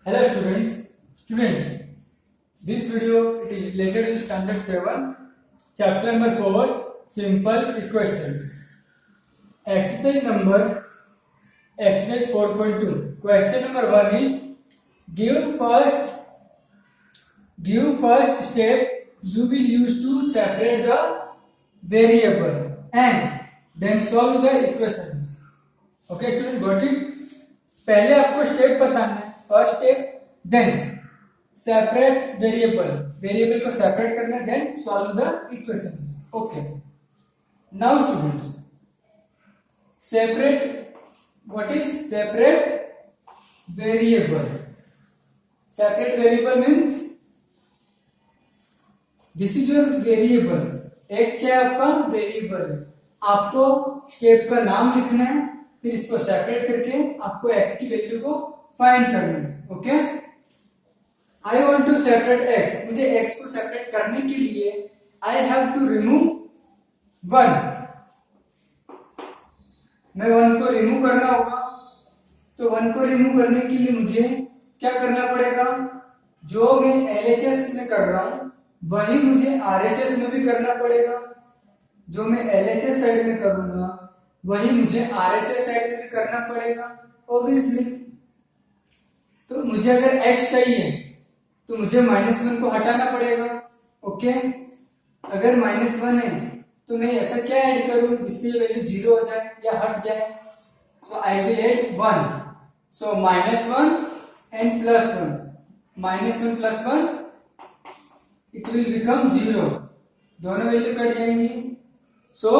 Hello students, this video it is related to standard 7, chapter number 4, simple equations. Exercise 4.2. Question number 1 is give first step you will use to separate the variable and then solve the equations. Okay student, got it? पहले आपको step बताना है, first step, then separate variable को separate करना है, then solve the equation. Okay, now students, separate, what is separate variable? Separate variable means this is your variable. X क्या है आपका? वेरिएबल है. आपको स्टेप का नाम लिखना है, फिर इसको सेपरेट करके आपको x की वैल्यू को फाइंड करना है. Okay, I want to separate x. मुझे x को सेपरेट करने के लिए आई हैव टू रिमूव 1. मैं 1 को रिमूव करना होगा. तो 1 को रिमूव करने के लिए मुझे क्या करना पड़ेगा? जो मैं LHS में कर रहा हूं वही मुझे RHS में भी करना पड़ेगा. जो मैं LHS साइड में करूंगा वही मुझे RHS साइड में भी करना पड़ेगा ऑब्वियसली. तो मुझे अगर x चाहिए तो मुझे -1 को हटाना पड़ेगा. ओके, अगर -1 है तो मैं ऐसा क्या ऐड करूं जिससे वैल्यू 0 हो जाए या हट जाए? So I will add 1. So -1 and +1, -1 + 1 it will become 0. दोनों वैल्यू कट जाएंगी. So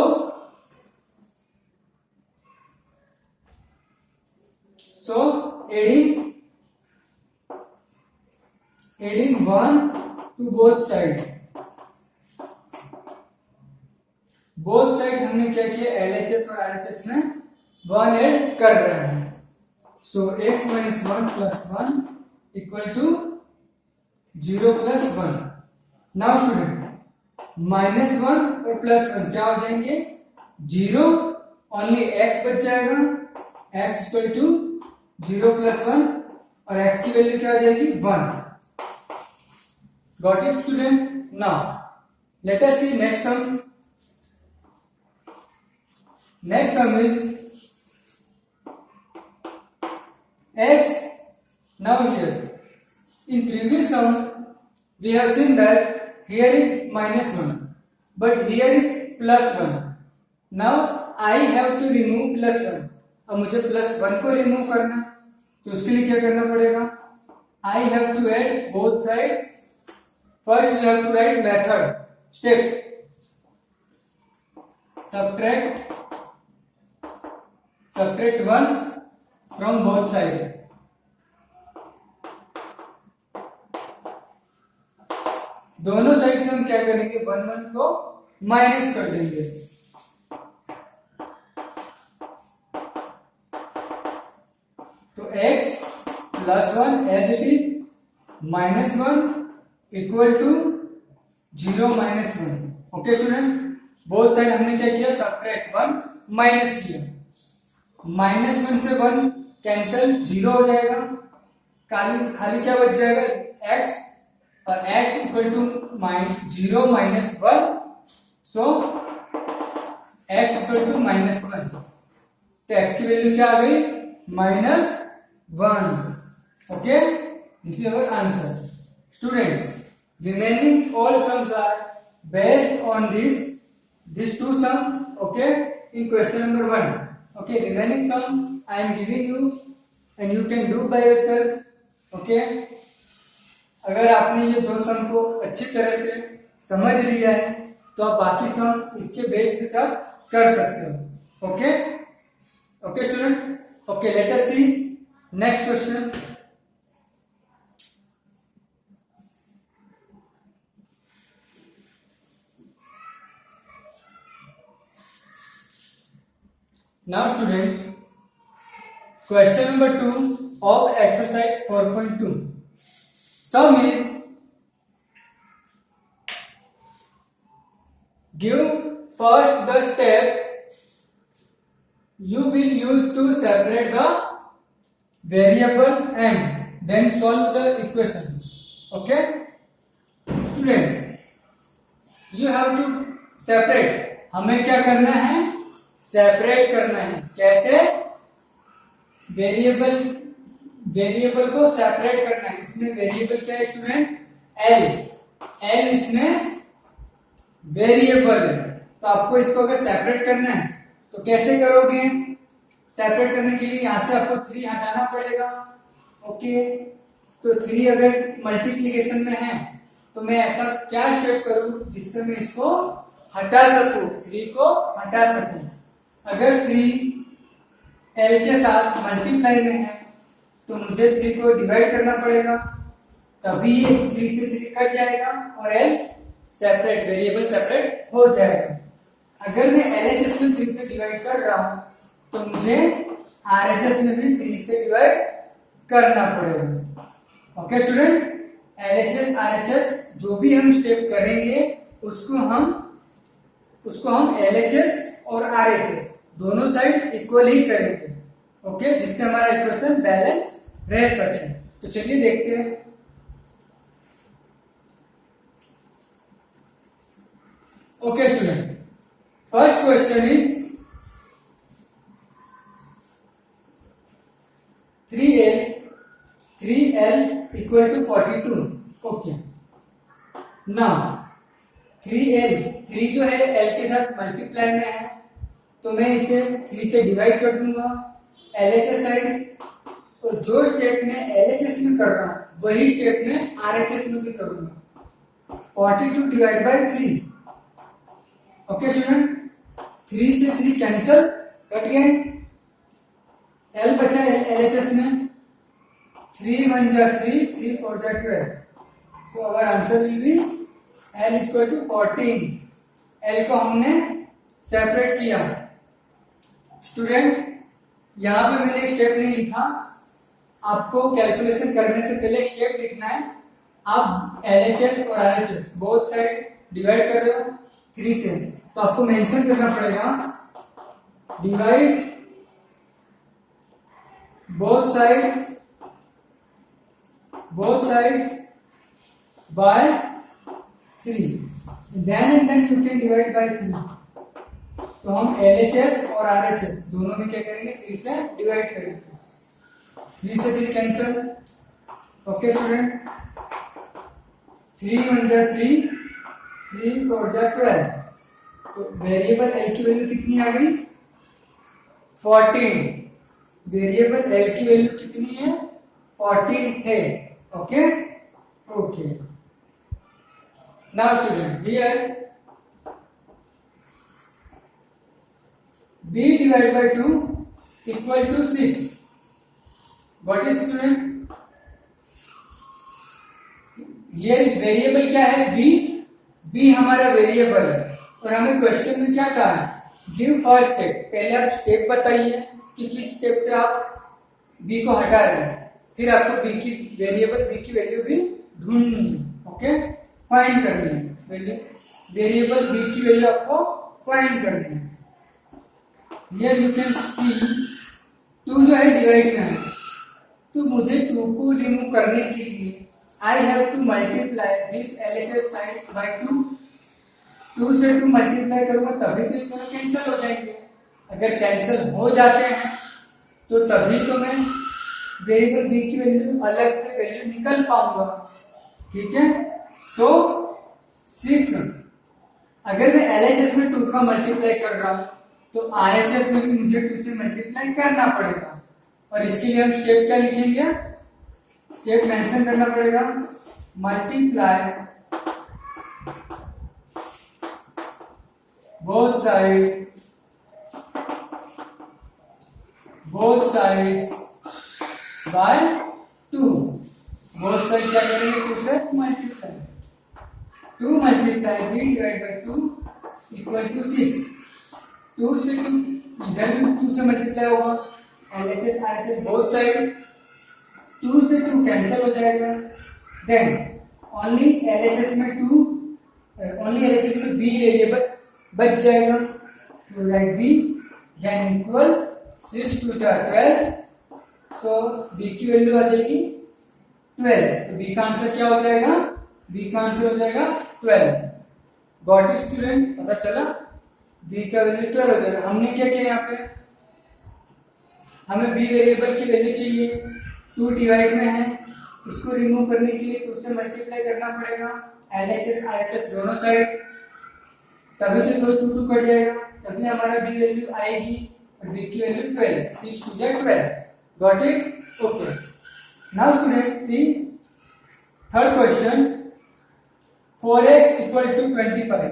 adding 1 to both side. Both side हमने क्या किया? LHS और RHS में 1 ऐड कर रहे हैं. सो x - 1 + 1 = 0 + 1. नाउ स्टूडेंट, -1 और +1 क्या हो जाएंगे? 0. ओनली x बच जाएगा. x = 0 + 1 और x की वैल्यू क्या हो जाएगी? 1. Got it student? Now let us see next sum. Next sum is x. Now here in previous sum we have seen that here is -1 but here is +1. Now I have to remove +1. अब मुझे +1 को remove करना, तो उसके लिए क्या करना पड़ेगा? I have to add both sides. First you have to write method step. Subtract 1 from both sides. दोनों साइड से हम क्या करेंगे? 1 को माइनस कर देंगे. तो x + 1 as it is, -1 = 0 - 1. Okay student, both side हमने क्या किया? सब्ट्रैक्ट 1 माइनस किया. -1 से 1 कैंसिल, 0 हो जाएगा. खाली क्या बच जाएगा? x, और x = 0 - 1. सो x = -1. तो x की वैल्यू क्या आ गई? -1. Okay, this is our answer. Students, remaining all sums are based on these two sums. Okay, in question number 1. Okay, remaining sum I am giving you and you can do by yourself. Okay, अगर आपने ये दो सम को अच्छी तरह से समझ लिया है तो आप बाकी सम इसके बेस के साथ कर सकते हो. Okay okay student. Okay, let us see next question. Now students, question number 2 of exercise 4.2. Sum is give first the step you will use to separate the variable and then solve the equations. Okay students, you have to separate. हमें क्या करना है? Separate करना है. कैसे? Variable को separate करना है. इसमें वेरिएबल क्या है स्टूडेंट? एल इसमें वेरिएबल है. तो आपको इसको अगर सेपरेट करना है तो कैसे करोगे? सेपरेट करने के लिए यहां से आपको 3 हटाना पड़ेगा. ओके तो 3 अगर मल्टीप्लीकेशन में है तो मैं ऐसा क्या स्टेप करूं जिससे मैं इसको हटा सकूं, 3 को हटा सकूं. अगर 3 एल के साथ मल्टीप्लाई में है तो मुझे 3 को डिवाइड करना पड़ेगा, तभी ये 3 से 3 कट जाएगा और एल सेपरेट, वेरिएबल सेपरेट हो जाएगा. अगर मैं एलएचएस में 3 से डिवाइड कर रहा हूं तो मुझे आरएचएस में भी 3 से डिवाइड करना पड़ेगा. ओके स्टूडेंट, एलएचएस आरएचएस जो भी हम स्टेप करेंगे उसको हम एलएचएस और आरएचएस दोनों साइड इक्वल ही करेंगे. ओके जिससे हमारा इक्वेशन बैलेंस रह सके. तो चलिए देखते हैं. Okay student, first question is 3l equal to 42. Okay now 3 जो है l के साथ मल्टीप्लाई में है तो मैं इसे 3 से डिवाइड कर दूंगा एलएचएस साइड. और जो स्टेप में एलएचएस में कर रहा हूं वही स्टेप में आरएचएस में भी करूंगा. 42 डिवाइड बाय 3. ओके स्टूडेंट, 3 से 3 कैंसिल, कट गए. एल बचा एलएचएस में. 3 1 जा 3, 3 4 जा 12. So our answer will be L equal to 14. L को हमने सेपरेट किया. स्टूडेंट यहां पे मैंने एक स्टेप नहीं लिखा, आपको कैलकुलेशन करने से पहले स्टेप लिखना है. आप एलएचएस और आरएचएस बोथ साइड डिवाइड कर रहे हो 3 से तो आपको मेंशन करना पड़ेगा divide both sides by 3. then you can divide by 3. तो हम LHS और RHS दोनों में क्या करेंगे? 3 से डिवाइड करेंगे. 3 से 3 कैंसिल. ओके स्टूडेंट, 3 1 जा 3, 3 4 जा 12. तो वेरिएबल L की वैल्यू कितनी आ गई? 14. वेरिएबल L की वैल्यू कितनी है? 14 है. Okay okay now student here b divided by 2 equal to 6. What is student? Here is variable क्या है? b हमारा वेरिएबल है और हमें क्वेश्चन में क्या कहा है? Give first step. पहले आप स्टेप बताइए कि किस स्टेप से आप b को हटा रहे हैं, फिर आपको b की वैल्यू भी ढूंढनी है. ओके फाइंड करनी है वेरिएबल b की वैल्यू आपको फाइंड करनी है. हियर यू कैन सी 2 जो है डिवाइड में है तो मुझे 2 को रिमूव करने के लिए आई have to multiply this LHS side by 2. 2 से 2 मल्टीप्लाई करूंगा तभी तो ये दोनों कैंसिल हो जाएंगे. अगर कैंसिल हो जाते हैं तो तभी तो मैं वेरिएबल b की वैल्यू अलग से वैल्यू निकल पाऊंगा. ठीक है, तो 6 अगर मैं एलएचएस में 2 का मल्टीप्लाई कर रहा हूं तो आरएचएस में भी मुझे 2 से मल्टीप्लाई करना पड़ेगा. और इसके लिए हम स्टेप क्या लिखेंगे? स्टेप मेंशन करना पड़ेगा multiply both sides by 2. Both side क्या करेंगे? 2 से multiply. 2 multiply b divide by 2 equal to 6. 2 से 2 इधर भी 2 से मल्टीप्लाई होगा. एलएचएस आरएचएस बोथ साइड 2 से 2 कैंसिल हो जाएगा. देन ओनली एलएचएस में b वेरिएबल बच जाएगा. तो राइट b देन इक्वल 6 2 12. सो b की वैल्यू आ जाएगी 12। तो बी का आंसर क्या हो जाएगा? बी का आंसर हो जाएगा 12। Got it student? पता चला? बी का वैल्यू 12 हो जाएगा। हमने क्या किया यहाँ पे? हमें बी वेरिएबल की वैल्यू चाहिए, 2 डिवाइड में है, इसको रिमूव करने के लिए 2 से मल्टीप्लाई करना पड़ेगा, LHS RHS दोनों साइड, तभी तो 2 2 कट जाएगा, तभी हमारा बी वैल्यू आएगी, और बी की वैल्यू 12, 6 2 जा 12। Got it? Okay. Now student C third question, 4x equal to 25.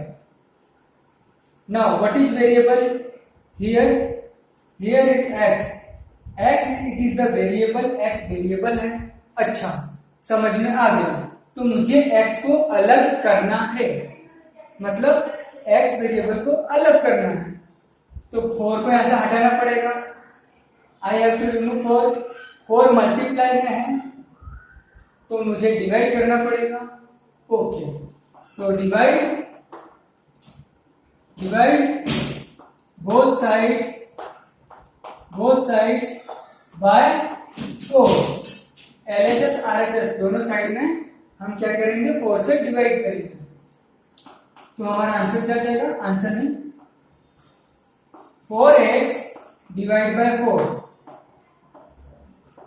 Now what is variable here? Here is x. x it is the variable, x variable है। अच्छा, समझ में आ गया। तो मुझे x को अलग करना है, मतलब x वेरिएबल को अलग करना है, तो 4 को यहां से हटाना पड़ेगा। I have to remove 4। 4 multiply में है तो मुझे डिवाइड करना पड़ेगा। Okay, so divide both sides by 4। LHS RHS दोनों साइड में हम क्या करेंगे? 4 से डिवाइड करेंगे, तो हमारा आंसर क्या जाएगा? आंसर नहीं, 4x divide by 4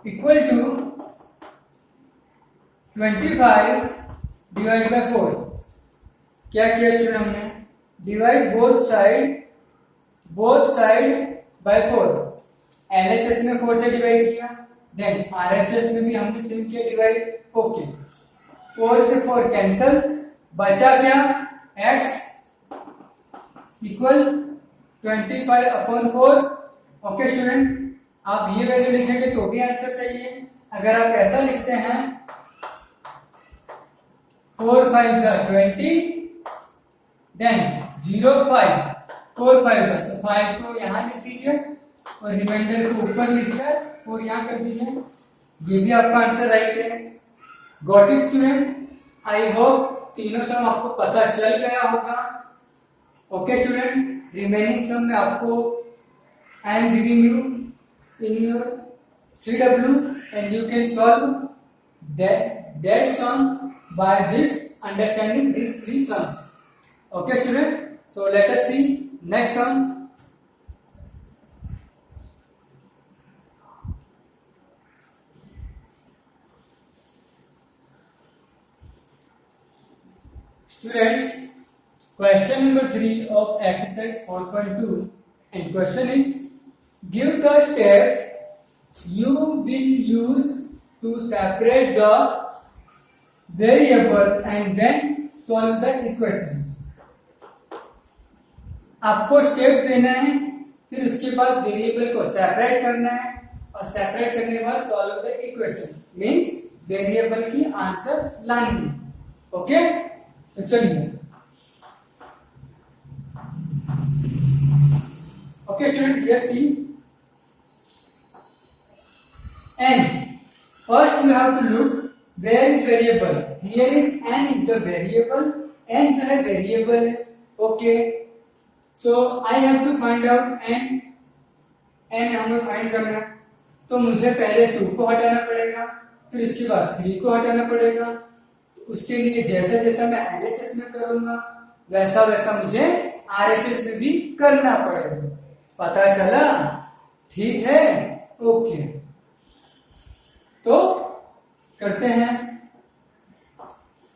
equal to 25 divide by 4। क्या किया स्टूडेंट? हमने divide both side by 4। LHS में 4 से डिवाइड किया, देन RHS में भी हमने सेम किया डिवाइड। ओके, 4 से 4 कैंसल, बचा क्या? x equal 25/4। ओके स्टूडेंट, आप ये वैल्यू लिखेंगे तो भी आंसर सही है। अगर आप ऐसा लिखते हैं 4 5 20, देन 0 5 4 5 तो 5 को यहाँ लिख दीजिए और रिमाइंडर को ऊपर लिख दिया और यहाँ कर दीजिए। ये भी आपका आंसर राइट है। Got it student? I hope तीनों सम आपको पता चल गया होगा। ओके स्टूडेंट, रिमेनिंग सम में आपको I am giving you in your CW and you can solve that sum by this understanding these 3 sums. Okay student, so let us see next sum. Students, question number 3 of exercise 4.2, and question is, give the steps you will use to separate the variable and then solve the equations. आपको step देना है, फिर उसके बाद variable को separate करना है, और सेपरेट करने के बाद solve the equation, means variable की आंसर लानी है। ओके, तो चलिए। Okay student, here see n. First we have to look where is variable. Here is n is the variable. n जो है वेरिएबल है। Okay, so I have to find out n। n हमें find करना है, तो मुझे पहले 2 को हटाना पड़ेगा, फिर इसके बाद 3 को हटाना पड़ेगा। उसके लिए जैसा जैसा मैं LHS में करूंगा वैसा वैसा मुझे RHS में भी करना पड़ेगा। पता चला? ठीक है, ओके। तो करते हैं।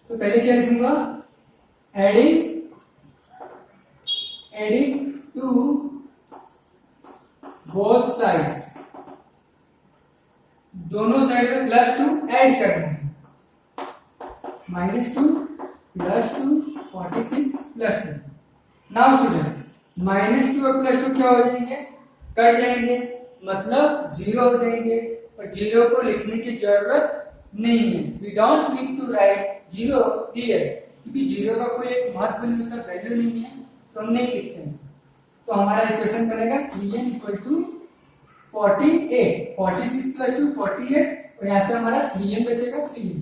तो पहले क्या लिखूंगा? एडिंग टू बोथ साइड्स, दोनों साइड में +2 ऐड करना है। -2 +2 46 +2। नाउ स्टूडेंट, -2 और +2 क्या हो जाएंगे? कट जाएंगे, मतलब 0 हो जाएंगे, और 0 को लिखने की जरूरत नहीं है। We don't need to write 0 here, क्योंकि 0 का कोई एक महत्व नहीं होता, वैल्यू नहीं है, तो हम नहीं लिखते हैं। तो हमारा इक्वेशन बनेगा 3n = 48, 46 + 2 48, और यहाँ से हमारा 3n बचेगा 3n।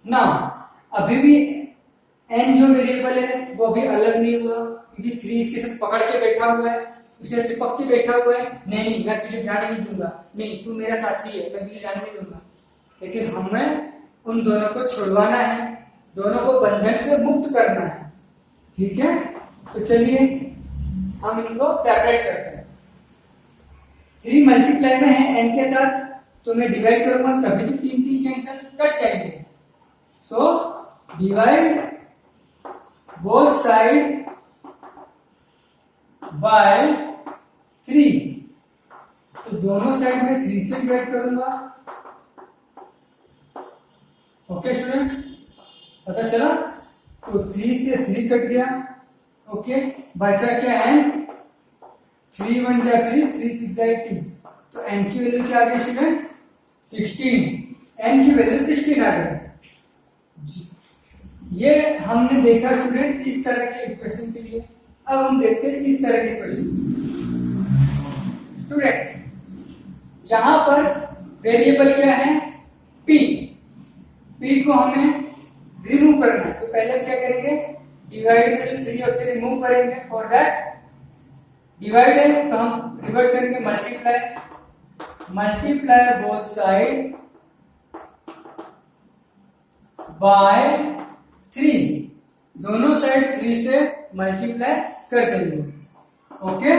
नाउ अभी भी n जो वेरिएबल है वो अभी अलग नहीं हुआ, क्योंकि 3 इसके साथ पकड़ के बैठा हुआ है, उसके साथ चिपक के बैठा हुआ है। नहीं, मैं तुझे जाने नहीं दूंगा, नहीं तू मेरा साथी है, मैं तुझे जाने नहीं दूंगा। लेकिन हमें उन दोनों को छुड़वाना है, दोनों को बंधन से मुक्त करना है। ठीक है, तो चलिए हम इनको सेपरेट करते हैं। 3 मल्टीप्लाई में है n के साथ, तो मैं डिवाइड करूंगा तभी तो 3 कैंसिल कट जाएंगे। So divide both side bye 3, तो दोनों साइड में 3 से डिवाइड करूंगा। ओके स्टूडेंट, पता चला? तो 3 से 3 कट गया। ओके, बचा क्या है? 3 1 जा 3, 3 6 जा 18, तो n की वैल्यू क्या आ गई स्टूडेंट? 16। n की वैल्यू 16 आ गई। ये हमने देखा स्टूडेंट इस तरह के इक्वेशन के लिए। अब हम देखते हैं इस तरह के क्वेश्चन। स्टूडेंट यहां पर वेरिएबल क्या है? p। p को हमें रिमूव करना है, तो पहले क्या करेंगे? डिवाइड में जो 3 और से रिमूव करेंगे। फॉर दैट डिवाइड है तो हम रिवर्स करेंगे, मल्टीप्लाई बोथ साइड बाय 3, दोनों साइड 3 से मल्टीप्लाई कर देंगे। ओके,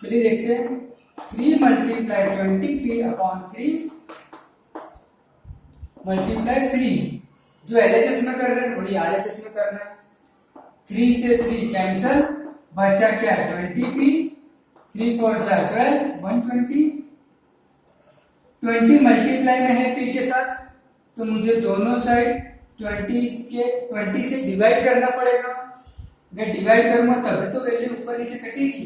चलिए देखते हैं। 3 मल्टीप्लाई 20p अपॉन 3 मल्टीप्लाई 3, जो LHS में कर रहे हैं वही RHS में करना है। 3 से 3 कैंसल, बचा क्या? 20p, 3 4 जा 12, 120। 20 मल्टीप्लाई में है p के साथ, तो मुझे दोनों साइड 20 से डिवाइड करना पड़ेगा। अगर डिवाइड करूंगा तभी तो वैल्यू ऊपर नीचे कटेगी।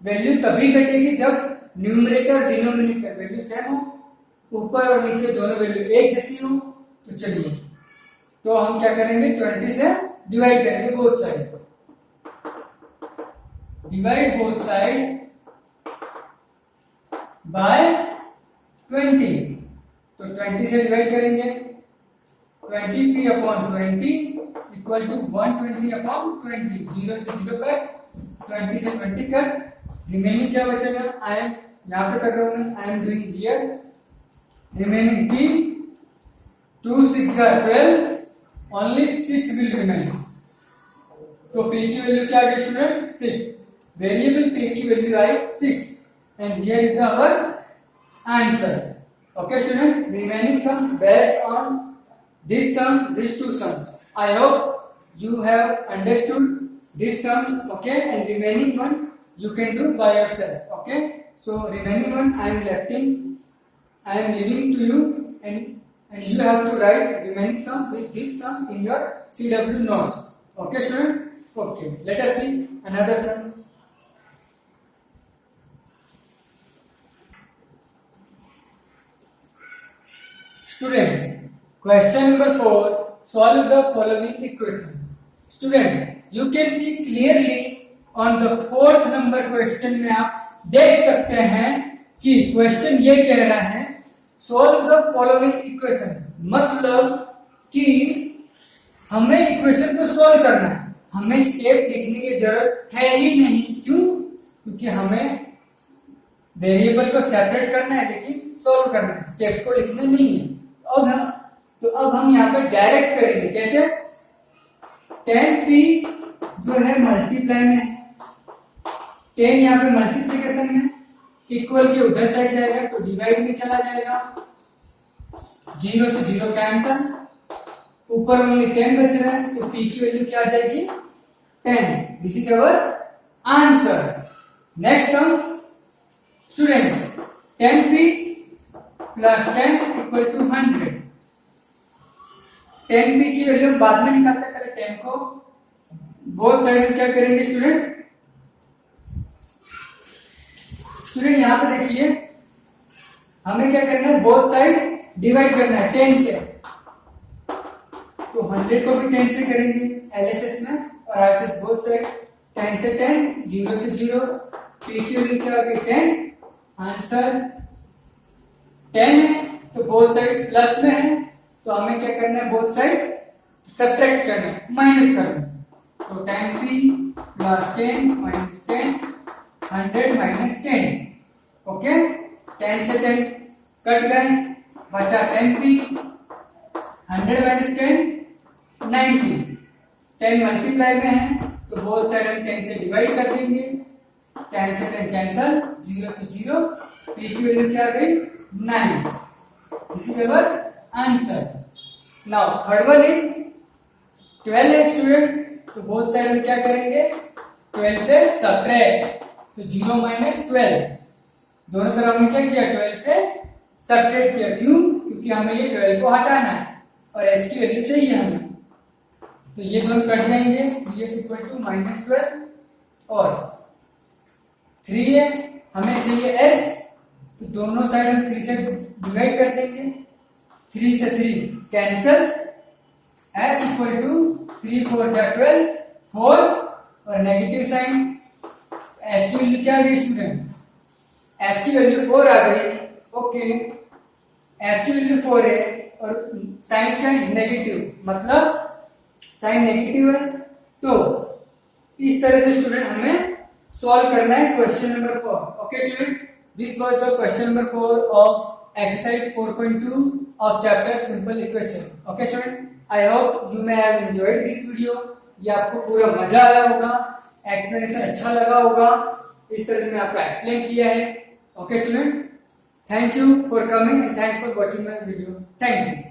वैल्यू तभी कटेगी जब न्यूमरेटर डिनोमिनेटर वैल्यू सेम हो, ऊपर और नीचे दोनों वैल्यू एक जैसी हो। तो चलिए, तो हम क्या करेंगे? 20 से डिवाइड करेंगे both side. Divide both side bye 20, तो 20 से डिवाइड करेंगे। 20p upon 20 equal to 120 upon 20, 0 से 0 कट, 20 से 20 कट, रिमेनिंग क्या बचेगा? आई एम यहां पे कर रहा हूं, I am doing here. Remaining p, 2 6 12, only 6 will remain. तो p की वैल्यू क्या आ गई स्टूडेंट? 6। वेरिएबल p की वैल्यू आई 6 and here is our answer. Okay student, remaining sum based on this sum, these two sums. I hope you have understood these sums, okay, and remaining one you can do by yourself, okay. So remaining one I am leaving to you, and you have to write remaining sum with this sum in your CW notes. Okay student? Okay, let us see another sum. Students, question number 4, solve the following equation. Student, you can see clearly on the 4th number question में आप देख सकते हैं कि question ये कह रहा है solve the following equation, मतलब कि हमें इक्वेशन को सोल्व करना है। हमें स्टेप लिखने की जरूरत है ही नहीं। क्यों? क्योंकि हमें वेरिएबल को सेपरेट करना है लेकिन सोल्व करना है, स्टेप को लिखना नहीं है। अब हम यहाँ पे डायरेक्ट करेंगे। कैसे? 10p जो है मल्टीप्लाई में, 10 यहाँ पे मल्टीप्लीकेशन में, इक्वल के उधर साइड जाएगा तो डिवाइड में चला जाएगा। 0 से 0 कैंसल, ऊपर ओनली 10 बच रहा है, तो p की वैल्यू क्या आ जाएगी? 10। This is our answer. Next sum students, 10p plus 10 equal to 100। 10p की वैल्यू बाद में निकालते हैं, पहले 10 को बोथ साइड में क्या करेंगे स्टूडेंट? स्टूडेंट यहां पे देखिए, हमें क्या करना है? बोथ साइड डिवाइड करना है 10 से, तो 100 को भी 10 से करेंगे LHS में और RHS बोथ साइड। 10 से 10, 0 से 0, p की वैल्यू क्या आ गई? 10। आंसर 10 है तो बोथ साइड प्लस में है, तो हमें क्या करना है? बोथ साइड सब्ट्रैक्ट करना है, माइनस करना है। तो 10p plus 10 minus 10, 100 minus 10। Okay, 10 से 10 कट गए, बचा 10p 100 माइनस 10 90, 10 मल्टीप्लाई में है तो बोथ साइड हम 10 से डिवाइड कर देंगे, 10 से 10 कैंसल, 0 से 0, p की वैल्यू क्या आ गई 9. This is our answer. Now third one is 12 है स्टूडेंट, तो बोथ साइड हम क्या करेंगे 12 से सब्ट्रैक्ट, तो 0 माइनस 12, दोनों तरफ हमने क्या किया 12 से सब्ट्रैक्ट किया. क्यों? क्योंकि हमें ये 12 को हटाना है और s की वैल्यू चाहिए हमें, तो ये दोनों कट जाएंगे. 3s इक्वल टू माइनस 12 और 3 है हमें चाहिए s, तो दोनों साइड हम 3 से डिवाइड कर देंगे, 3 से 3 कैंसल, s इक्वल टू 3 4 जा 12 4 और नेगेटिव साइन, s की वैल्यू क्या आ गई स्टूडेंट, s की वैल्यू 4 आ गई. ओके, s की वैल्यू 4 है और साइन क्या है नेगेटिव, मतलब साइन नेगेटिव है. तो इस तरह से स्टूडेंट हमें सॉल्व करना है question number 4. Okay student, this was the question number 4 of exercise 4.2 of chapter simple equation. Okay student, I hope you may have enjoyed this video. ये आपको पूरा मजा आया होगा, एक्सप्लेनेशन अच्छा लगा होगा, इस तरह से मैं आपको एक्सप्लेन किया है. Okay student, thank you for coming and thanks for watching my video. Thank you.